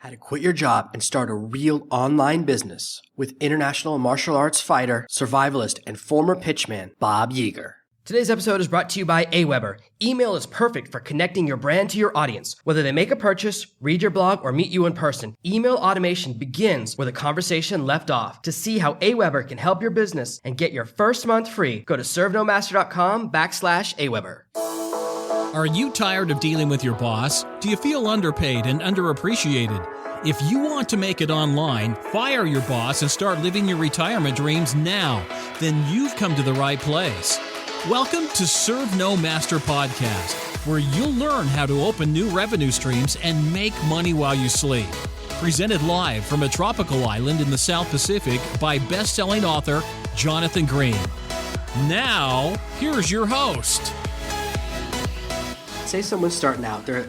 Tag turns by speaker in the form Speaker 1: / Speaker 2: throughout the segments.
Speaker 1: How to quit your job and start a real online business with international martial arts fighter, survivalist, and former pitchman, Bob Yeager. Today's episode is brought to you by Aweber. Email is perfect for connecting your brand to your audience. Whether they make a purchase, read your blog, or meet you in person, email automation begins where the conversation left off. To see how Aweber can help your business and get your first month free, go to servenomaster.com/Aweber.
Speaker 2: Are you tired of dealing with your boss? Do you feel underpaid and underappreciated? If you want to make it online, fire your boss and start living your retirement dreams now, then you've come to the right place. Welcome to Serve No Master Podcast, where you'll learn how to open new revenue streams and make money while you sleep. Presented live from a tropical island in the South Pacific by best-selling author Jonathan Green. Now, here's your host.
Speaker 1: Say someone's starting out, they're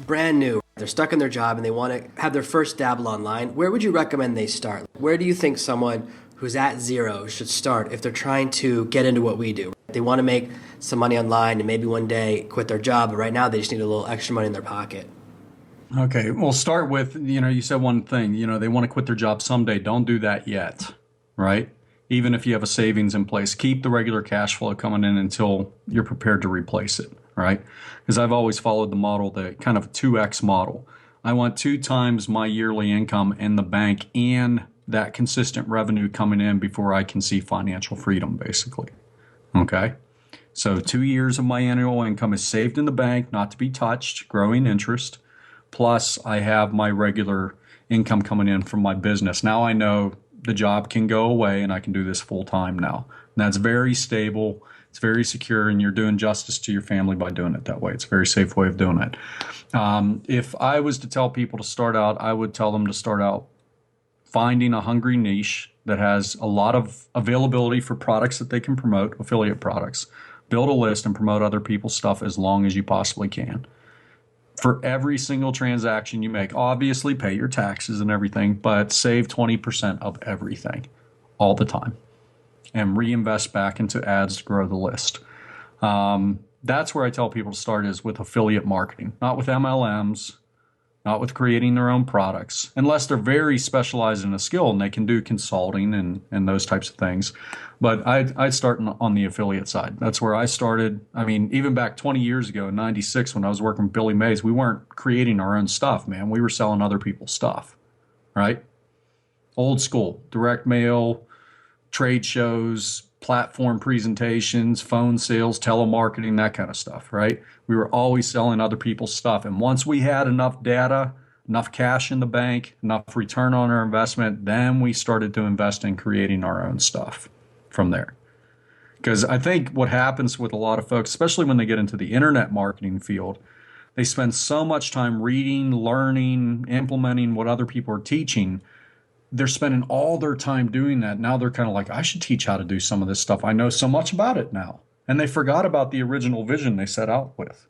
Speaker 1: brand new, they're stuck in their job and they want to have their first dabble online. Where would you recommend they start? Where do you think someone who's at zero should start if they're trying to get into what we do? They want to make some money online and maybe one day quit their job, but right now they just need a little extra money in their pocket.
Speaker 3: Okay, well, start with, you said one thing, they want to quit their job someday. Don't do that yet, right? Even if you have a savings in place, keep the regular cash flow coming in until you're prepared to replace it, right? Because I've always followed the model, the kind of 2X model. I want 2 times my yearly income in the bank and that consistent revenue coming in before I can see financial freedom, basically. Okay? So 2 years of my annual income is saved in the bank, not to be touched, growing interest. Plus, I have my regular income coming in from my business. Now I know the job can go away and I can do this full time now. And that's very stable. It's very secure, and you're doing justice to your family by doing it that way. It's a very safe way of doing it. If I was to tell people to start out, I would tell them to start out finding a hungry niche that has a lot of availability for products that they can promote, affiliate products. Build a list and promote other people's stuff as long as you possibly can. For every single transaction you make, obviously pay your taxes and everything, but save 20% of everything all the time and reinvest back into ads to grow the list. That's where I tell people to start, is with affiliate marketing, not with MLMs, not with creating their own products, unless they're very specialized in a skill and they can do consulting and those types of things. But I'd start on the affiliate side. That's where I started. I mean, even back 20 years ago in 96 when I was working with Billy Mays, we weren't creating our own stuff, man. We were selling other people's stuff, right? Old school, direct mail, trade shows, platform presentations, phone sales, telemarketing, that kind of stuff, right? We were always selling other people's stuff. And once we had enough data, enough cash in the bank, enough return on our investment, then we started to invest in creating our own stuff from there. Because I think what happens with a lot of folks, especially when they get into the internet marketing field, they spend so much time reading, learning, implementing what other people are teaching. They're spending all their time doing that. Now they're kind of like, I should teach how to do some of this stuff. I know so much about it now. And they forgot about the original vision they set out with.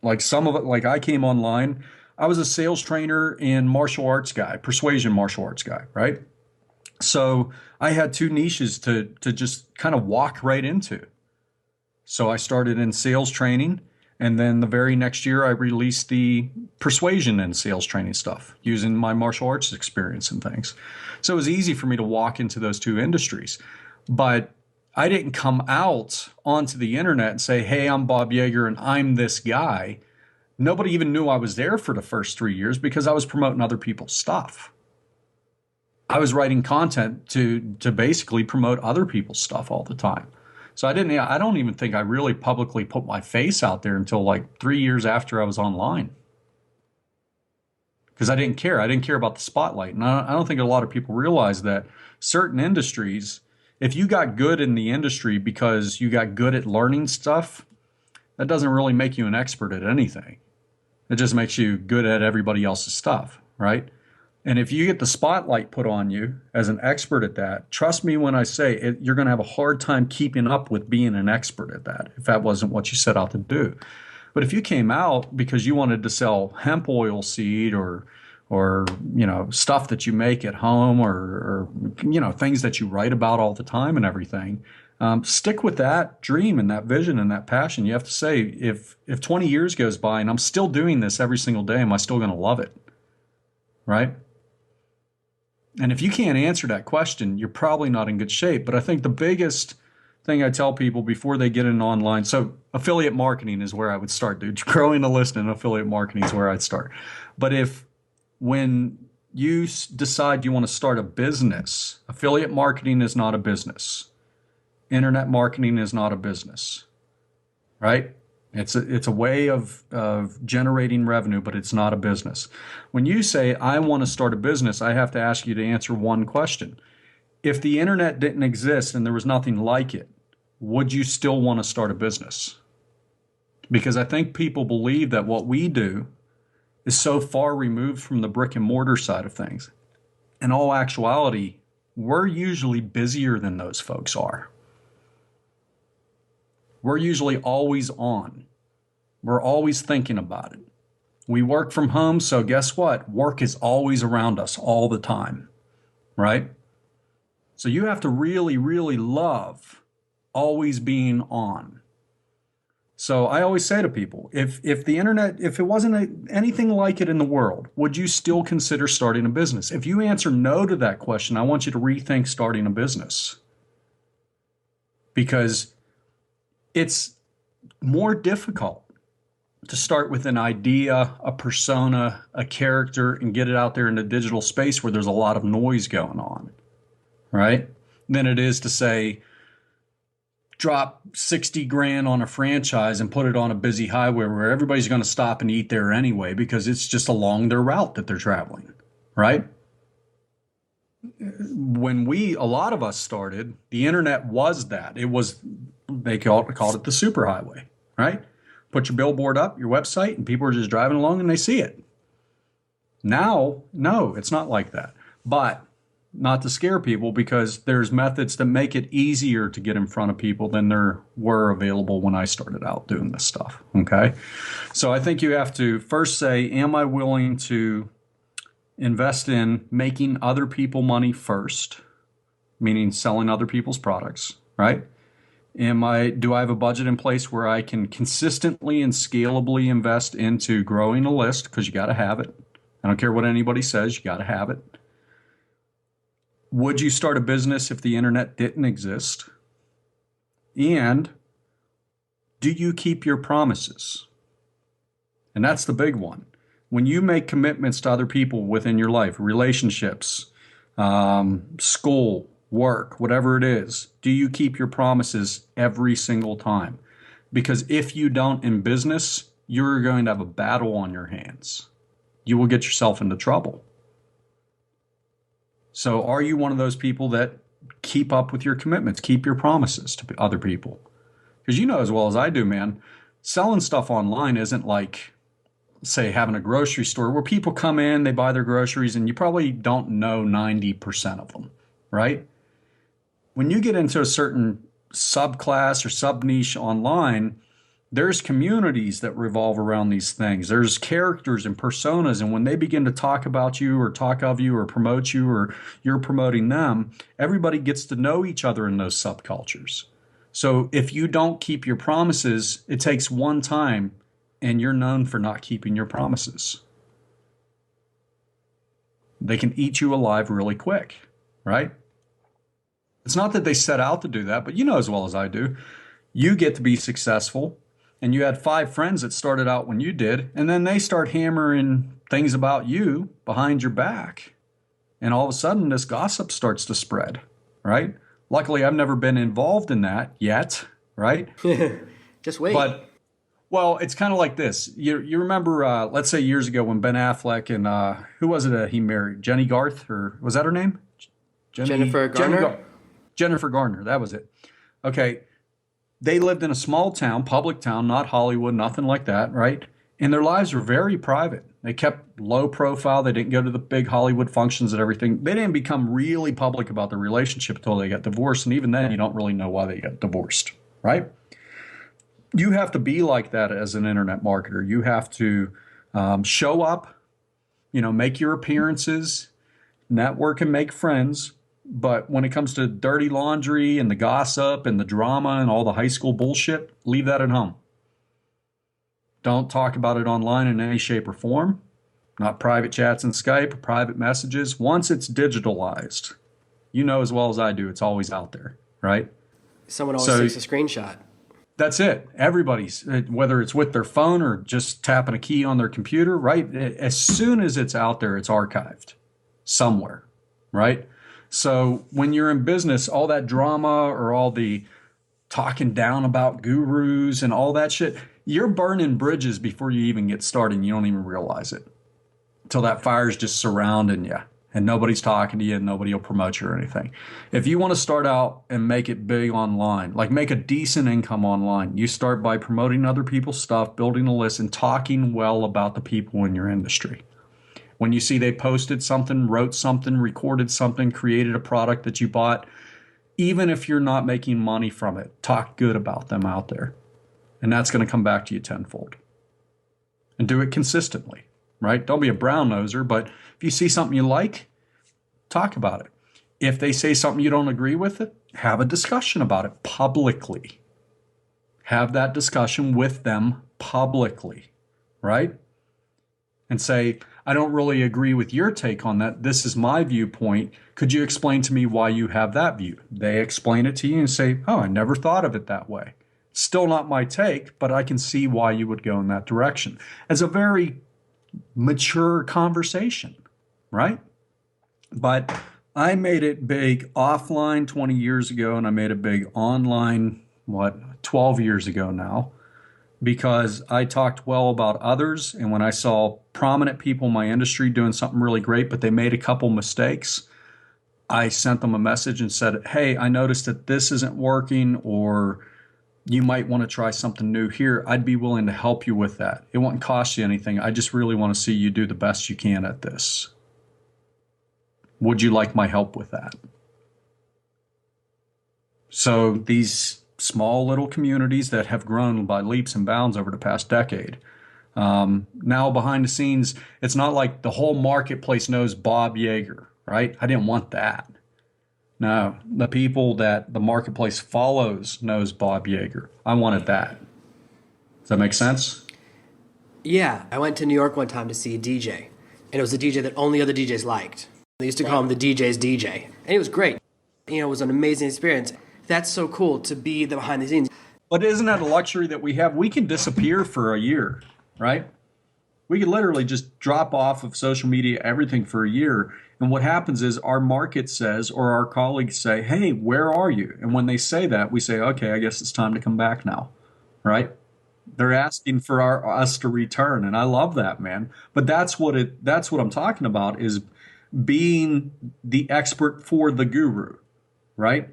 Speaker 3: Like some of it, like I came online, I was a sales trainer and martial arts guy, persuasion martial arts guy, right? So I had 2 niches to just kind of walk right into. So I started in sales training. And then the very next year, I released the persuasion and sales training stuff using my martial arts experience and things. So it was easy for me to walk into those 2 industries. But I didn't come out onto the internet and say, hey, I'm Bob Yeager and I'm this guy. Nobody even knew I was there for the first 3 years because I was promoting other people's stuff. I was writing content to basically promote other people's stuff all the time. So I don't even think I really publicly put my face out there until like 3 years after I was online. Because I didn't care. I didn't care about the spotlight. And I don't think a lot of people realize that certain industries, if you got good in the industry because you got good at learning stuff, that doesn't really make you an expert at anything. It just makes you good at everybody else's stuff, right? And if you get the spotlight put on you as an expert at that, trust me when I say it, you're going to have a hard time keeping up with being an expert at that if that wasn't what you set out to do. But if you came out because you wanted to sell hemp oil seed or stuff that you make at home or things that you write about all the time and everything, stick with that dream and that vision and that passion. You have to say, if 20 years goes by and I'm still doing this every single day, am I still going to love it? right? And if you can't answer that question, you're probably not in good shape. But I think the biggest thing I tell people before they get in online, so affiliate marketing is where I would start, dude. Growing a list in affiliate marketing is where I'd start. But when you decide you want to start a business, affiliate marketing is not a business. Internet marketing is not a business, right? It's a way of generating revenue, but it's not a business. When you say, I want to start a business, I have to ask you to answer one question. If the internet didn't exist and there was nothing like it, would you still want to start a business? Because I think people believe that what we do is so far removed from the brick and mortar side of things. In all actuality, we're usually busier than those folks are. We're usually always on. We're always thinking about it. We work from home, so guess what? Work is always around us all the time, right? So you have to really, really love always being on. So I always say to people, if the internet, if it wasn't anything like it in the world, would you still consider starting a business? If you answer no to that question, I want you to rethink starting a business. Because it's more difficult to start with an idea, a persona, a character, and get it out there in the digital space where there's a lot of noise going on, right? Than it is to say, drop 60 grand on a franchise and put it on a busy highway where everybody's going to stop and eat there anyway because it's just along their route that they're traveling, right? When a lot of us started, the internet was that. It was, they called it the superhighway, right? Put your billboard up, your website, and people are just driving along and they see it. Now, no, it's not like that. But not to scare people, because there's methods that make it easier to get in front of people than there were available when I started out doing this stuff, okay? So I think you have to first say, am I willing to invest in making other people money first, meaning selling other people's products, right? Do I have a budget in place where I can consistently and scalably invest into growing a list? Because you got to have it. I don't care what anybody says, you got to have it. Would you start a business if the internet didn't exist? And do you keep your promises? And that's the big one. When you make commitments to other people within your life, relationships, school, work, whatever it is, do you keep your promises every single time? Because if you don't in business, you're going to have a battle on your hands. You will get yourself into trouble. So are you one of those people that keep up with your commitments, keep your promises to other people? Because you know as well as I do, man, selling stuff online isn't like, say, having a grocery store where people come in, they buy their groceries, and you probably don't know 90% of them, right? When you get into a certain subclass or sub-niche online, there's communities that revolve around these things. There's characters and personas, and when they begin to talk about you or talk of you or promote you or you're promoting them, everybody gets to know each other in those subcultures. So if you don't keep your promises, it takes one time and you're known for not keeping your promises. They can eat you alive really quick, right? It's not that they set out to do that, but you know as well as I do, you get to be successful. And you had 5 friends that started out when you did, and then they start hammering things about you behind your back. And all of a sudden, this gossip starts to spread, right? Luckily, I've never been involved in that yet, right?
Speaker 1: Just wait.
Speaker 3: But, well, it's kind of like this. You remember, let's say years ago when Ben Affleck and who was it he married? Jenny Garth, or was that her name?
Speaker 1: Jennifer Garner?
Speaker 3: Jennifer Garner, that was it. Okay. They lived in a small town, public town, not Hollywood, nothing like that, right? And their lives were very private. They kept low profile. They didn't go to the big Hollywood functions and everything. They didn't become really public about their relationship until they got divorced. And even then, you don't really know why they got divorced, right? You have to be like that as an internet marketer. You have to show up, make your appearances, network and make friends. But when it comes to dirty laundry and the gossip and the drama and all the high school bullshit, leave that at home. Don't talk about it online in any shape or form. not private chats in Skype or private messages. Once it's digitalized, you know as well as I do, it's always out there, right?
Speaker 1: Someone always takes a screenshot.
Speaker 3: That's it. Everybody's, whether it's with their phone or just tapping a key on their computer, right? As soon as it's out there, it's archived somewhere, right? So when you're in business, all that drama or all the talking down about gurus and all that shit, you're burning bridges before you even get started and you don't even realize it until that fire's just surrounding you and nobody's talking to you and nobody will promote you or anything. If you want to start out and make it big online, like make a decent income online, you start by promoting other people's stuff, building a list, and talking well about the people in your industry. When you see they posted something, wrote something, recorded something, created a product that you bought, even if you're not making money from it, talk good about them out there. And that's going to come back to you tenfold. And do it consistently, right? Don't be a brown noser, but if you see something you like, talk about it. If they say something you don't agree with it, have a discussion about it publicly. Have that discussion with them publicly, right? And say, I don't really agree with your take on that. This is my viewpoint. Could you explain to me why you have that view? They explain it to you and say, oh, I never thought of it that way. Still not my take, but I can see why you would go in that direction. As a very mature conversation, right? But I made it big offline 20 years ago, and I made it big online, 12 years ago now, because I talked well about others. And when I saw prominent people in my industry doing something really great, but they made a couple mistakes, I sent them a message and said, hey, I noticed that this isn't working, or you might want to try something new here. I'd be willing to help you with that. It won't cost you anything. I just really want to see you do the best you can at this. Would you like my help with that? So these small little communities that have grown by leaps and bounds over the past decade. Now behind the scenes, it's not like the whole marketplace knows Bob Yeager, right? I didn't want that. No, the people that the marketplace follows knows Bob Yeager. I wanted that. Does that make sense?
Speaker 1: Yeah, I went to New York one time to see a DJ, and it was a DJ that only other DJs liked. They used to call him the DJ's DJ, and it was great. It was an amazing experience. That's so cool to be the behind the scenes.
Speaker 3: But isn't that a luxury that we have? We can disappear for a year, right? We can literally just drop off of social media, everything for a year. And what happens is our market says, or our colleagues say, hey, where are you? And when they say that, we say, okay, I guess it's time to come back now, right? They're asking for us to return. And I love that, man. But that's what I'm talking about, is being the expert for the guru, right?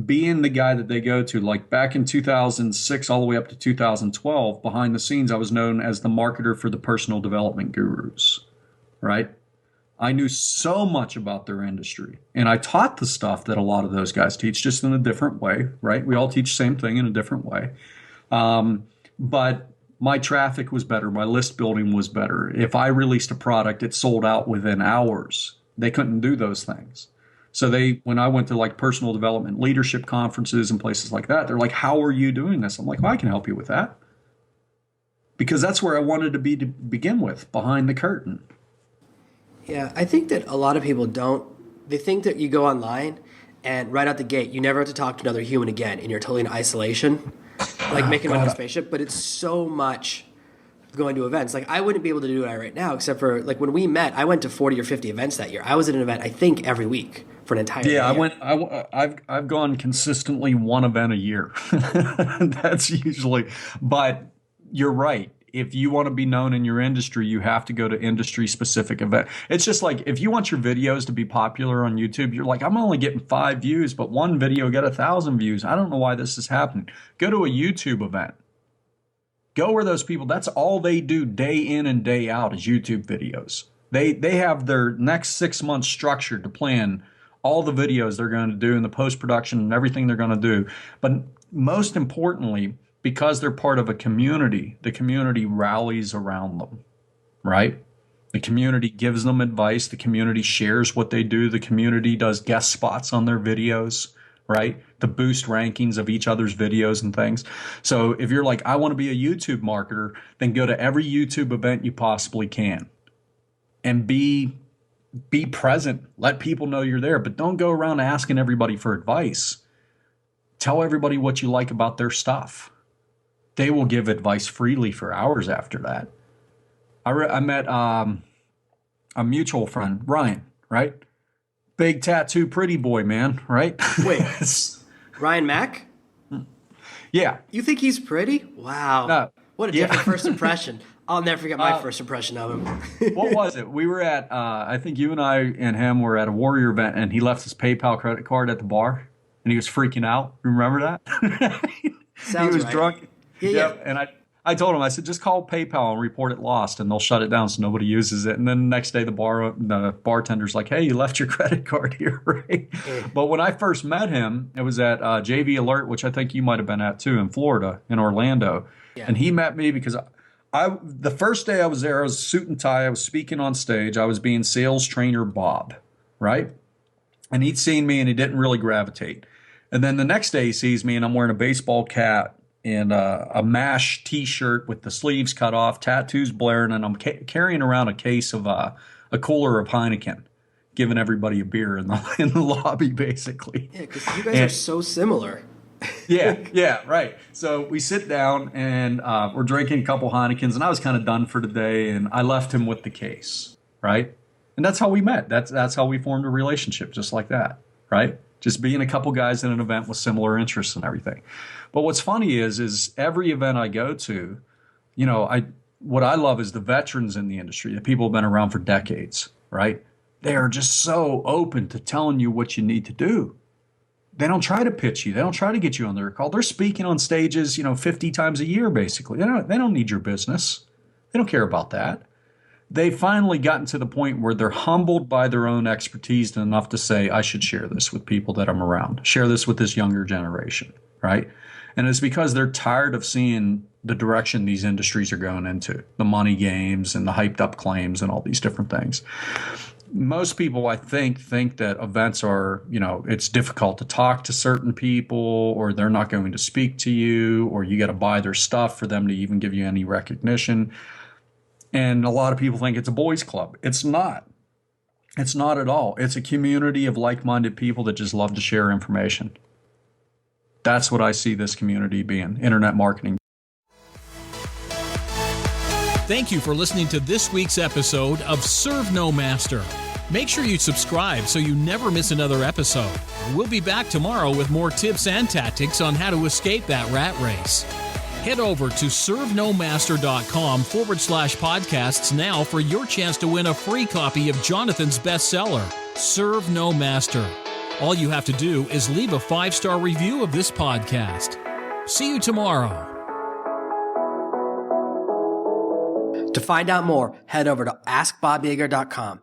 Speaker 3: Being the guy that they go to. Like back in 2006 all the way up to 2012, behind the scenes, I was known as the marketer for the personal development gurus, right? I knew so much about their industry, and I taught the stuff that a lot of those guys teach, just in a different way, right? We all teach the same thing in a different way. But my traffic was better. My list building was better. If I released a product, it sold out within hours. They couldn't do those things. So when I went to like personal development leadership conferences and places like that, they're like, how are you doing this? I'm like, well, I can help you with that. Because that's where I wanted to be to begin with, behind the curtain.
Speaker 1: Yeah, I think that a lot of people they think that you go online and right out the gate, you never have to talk to another human again and you're totally in isolation, like making like a spaceship, but it's so much going to events. Like I wouldn't be able to do that right now, except for like when we met, I went to 40 or 50 events that year. I was at an event, I think, every week for an entire year.
Speaker 3: I've gone consistently one event a year. That's usually, but you're right. If you want to be known in your industry, you have to go to industry specific event. It's just like if you want your videos to be popular on YouTube, you're like, I'm only getting 5 views, but one video got 1,000 views. I don't know why this is happening. Go to a YouTube event. Go where those people, that's all they do day in and day out is YouTube videos. They have their next 6 months structured to plan all the videos they're going to do in the post-production and everything they're going to do. But most importantly, because they're part of a community, the community rallies around them, right? The community gives them advice. The community shares what they do. The community does guest spots on their videos, right? To boost rankings of each other's videos and things. So if you're like, I want to be a YouTube marketer, then go to every YouTube event you possibly can. and be present. Let people know you're there, but don't go around asking everybody for advice. Tell everybody what you like about their stuff. They will give advice freely for hours after that. I met a mutual friend, Ryan, right? Big tattoo pretty boy, man, right?
Speaker 1: Wait, Ryan Mack?
Speaker 3: Yeah.
Speaker 1: You think he's pretty? Wow. What a different first impression. I'll never forget my first impression of him.
Speaker 3: What was it? We were at, I think you and I and him were at a Warrior event, and he left his PayPal credit card at the bar, and he was freaking out. Remember that?
Speaker 1: Sounds
Speaker 3: he was
Speaker 1: right.
Speaker 3: drunk.
Speaker 1: Yeah.
Speaker 3: And I told him, I said, just call PayPal and report it lost, and they'll shut it down so nobody uses it. And then the next day, the bartender's like, hey, you left your credit card here, right? But when I first met him, it was at JV Alert, which I think you might have been at too, in Florida, in Orlando. Yeah. And he met me because the first day I was there, I was suit and tie. I was speaking on stage. I was being sales trainer Bob, right? And he'd seen me and he didn't really gravitate. And then the next day he sees me and I'm wearing a baseball cap and a MASH T-shirt with the sleeves cut off, tattoos blaring, and I'm carrying around a case of a cooler of Heineken, giving everybody a beer in the lobby, basically.
Speaker 1: Yeah, because you guys are so similar.
Speaker 3: Yeah, right. So we sit down and we're drinking a couple Heinekens, and I was kind of done for the day, and I left him with the case, right? And that's how we met. That's how we formed a relationship, just like that, right? Just being a couple guys in an event with similar interests and everything. But what's funny is every event I go to, what I love is the veterans in the industry, the people who've been around for decades, right? They are just so open to telling you what you need to do. They don't try to pitch you. They don't try to get you on their call. They're speaking on stages, 50 times a year, basically. They don't need your business. They don't care about that. They've finally gotten to the point where they're humbled by their own expertise enough to say, I should share this with people that I'm around, share this with this younger generation, right? And it's because they're tired of seeing the direction these industries are going into, the money games and the hyped up claims and all these different things. Most people, I think that events are, it's difficult to talk to certain people, or they're not going to speak to you, or you got to buy their stuff for them to even give you any recognition. And a lot of people think it's a boys' club. It's not. It's not at all. It's a community of like-minded people that just love to share information. That's what I see this community being, internet marketing.
Speaker 2: Thank you for listening to this week's episode of Serve No Master. Make sure you subscribe so you never miss another episode. We'll be back tomorrow with more tips and tactics on how to escape that rat race. Head over to servenomaster.com/podcasts now for your chance to win a free copy of Jonathan's bestseller, Serve No Master. All you have to do is leave a 5-star review of this podcast. See you tomorrow.
Speaker 1: To find out more, head over to askbobyeager.com.